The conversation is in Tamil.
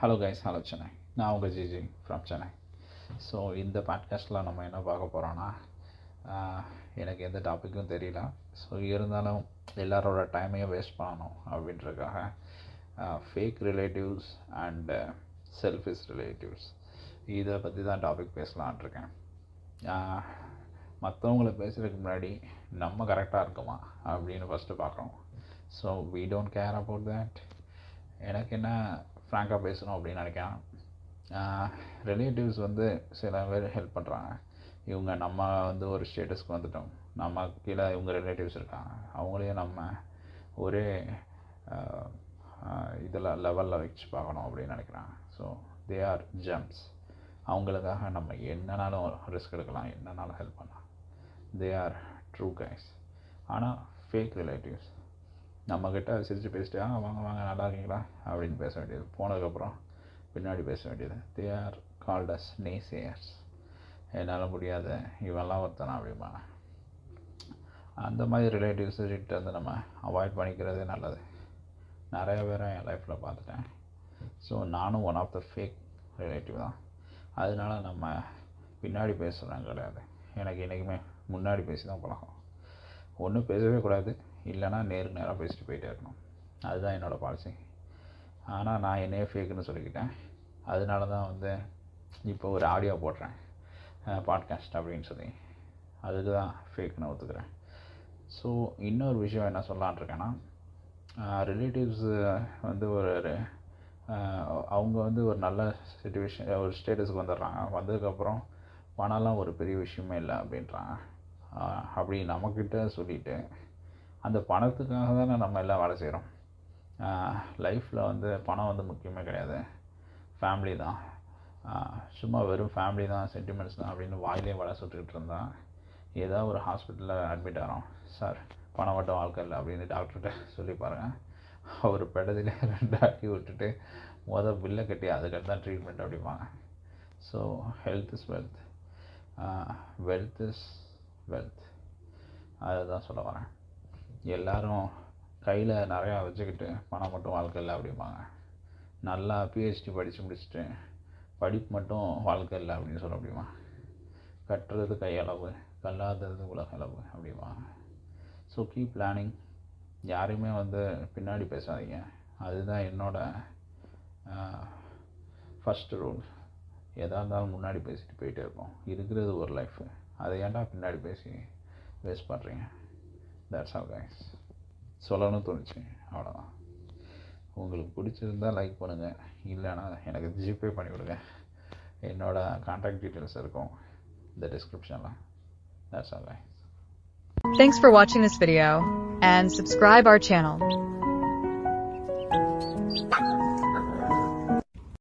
Hello guys, hello Chennai. நான் உங்கள் ஜிஜி ஃப்ரம் சென்னை. ஸோ இந்த பாட்காஸ்ட்டில் நம்ம என்ன பார்க்க போகிறோன்னா, எனக்கு எந்த டாப்பிக்கும் தெரியல. ஸோ இருந்தாலும் எல்லாரோட டைமையும் வேஸ்ட் பண்ணணும் அப்படின்றதுக்காக fake relatives and selfish relatives இதை பற்றி தான் டாபிக் பேசலான்ட்ருக்கேன். மற்றவங்கள பேசுகிறதுக்கு முன்னாடி நம்ம கரெக்டாக இருக்குமா அப்படின்னு ஃபஸ்ட்டு பார்க்குறோம். So we don't care about that. எனக்கு என்ன ஃப்ராங்காக பேசணும் அப்படின்னு நினைக்கிறேன். ரிலேட்டிவ்ஸ் சில பேர் ஹெல்ப் பண்ணுறாங்க. இவங்க நம்ம ஒரு ஸ்டேட்டஸ்க்கு வந்துட்டோம், நம்ம கீழே இவங்க ரிலேட்டிவ்ஸ் இருக்காங்க, அவங்களையும் நம்ம ஒரே இதில் லெவலில் வச்சு பார்க்கணும் அப்படின்னு நினைக்கிறாங்க. So they are gems. அவங்களுக்காக நம்ம என்னன்னாலும் ரிஸ்க் எடுக்கலாம், என்னன்னாலும் ஹெல்ப் பண்ணலாம். They are true guys. ஆனால் ஃபேக் ரிலேட்டிவ்ஸ் நம்மக்கிட்ட சிரித்து பேசிட்டு வாங்க வாங்க நல்லா இருக்கீங்களா அப்படின்னு பேச வேண்டியது, போனதுக்கப்புறம் பின்னாடி பேச வேண்டியது. They are called as naysayers. என்னால் முடியாது, இவெல்லாம் ஒருத்தனா அப்படிமா. அந்த மாதிரி ரிலேட்டிவ்ஸ்கிட்ட நம்ம அவாய்ட் பண்ணிக்கிறதே நல்லது. நிறைய பேரை என் லைஃப்பில் பார்த்துட்டேன். ஸோ நானும் one of the fake relative தான். அதனால நம்ம பின்னாடி பேசுகிறேன் கிடையாது. எனக்கு என்றைக்குமே முன்னாடி பேசி தான் பழக்கம். ஒன்றும் பேசவே கூடாது, இல்லைனா நேராக பேசிட்டு போயிட்டே இருக்கணும். அதுதான் என்னோடய பாலிசி. ஆனால் நான் என்னையே ஃபேக்குன்னு சொல்லிக்கிட்டேன். அதனால தான் இப்போ ஒரு ஆடியோ போடுறேன், பாட்காஸ்ட் அப்படின்னு சொல்லி. அதுக்கு தான் ஃபேக்குன்னு ஒத்துக்கிறேன். ஸோ இன்னொரு விஷயம் என்ன சொல்லலான்ட்ருக்கேன்னா, ரிலேட்டிவ்ஸ் ஒரு அவங்க ஒரு நல்ல சிச்சுவேஷன், ஒரு ஸ்டேட்டஸுக்கு வந்துடுறாங்க. வந்ததுக்கப்புறம் பணம்லாம் ஒரு பெரிய விஷயமே இல்லை அப்படின்றாங்க. அப்படி நம்மக்கிட்ட சொல்லிவிட்டு அந்த பணத்துக்காக தானே நம்ம எல்லாம் வேலை செய்கிறோம். லைஃப்பில் பணம் முக்கியமே கிடையாது, ஃபேமிலி தான். சும்மா வெறும் ஃபேமிலி தான், சென்டிமெண்ட்ஸ் தான் அப்படின்னு வாயிலே வலை சுட்டுக்கிட்டு இருந்தால் ஏதாவது ஒரு ஹாஸ்பிட்டலில் அட்மிட் ஆகிறோம். சார் பணம் மட்டும் வாழ்க்கை இல்லை அப்படின்னு டாக்டர்கிட்ட சொல்லி பாருங்கள். அவர் பெடதிலே 2 அடி விட்டுட்டு பில்லை கட்டி அதுக்கடுத்து தான் ட்ரீட்மெண்ட் அப்படிம்பாங்க. So health is wealth, wealth is wealth. அதை தான் சொல்ல வரேன். எல்லோரும் கையில் நிறையா வச்சுக்கிட்டு பணம் மட்டும் வாழ்க்கை இல்லை அப்படிம்பாங்க. நல்லா பிஹெச்டி படித்து முடிச்சுட்டு படிப்பு மட்டும் வாழ்க்கை இல்லை அப்படின்னு சொல்ல முடியுமா? கட்டுறது கையளவு, கல்லாதது உலக அளவு அப்படிம்பாங்க. So keep planning. யாரையுமே பின்னாடி பேசாதீங்க. அதுதான் என்னோடய ஃபஸ்ட்டு ரூல். எதாக இருந்தாலும் முன்னாடி பேசிட்டு போயிட்டே இருப்போம். இருக்கிறது ஒரு லைஃபு, அதை ஏன்டா பின்னாடி பேசி வேஸ்ட் பண்ணுறீங்க? That's all guys. சொல்லணும்னு தோணுச்சு, அவ்வளோதான். உங்களுக்கு பிடிச்சிருந்தால் லைக் பண்ணுங்கள், இல்லைனா எனக்கு ஜிபே பண்ணி விடுங்க. என்னோடய கான்டாக்ட் டீட்டெயில்ஸ் இருக்கும் இந்த டிஸ்கிரிப்ஷனில். That's all guys. Thanks for watching this video and subscribe our channel.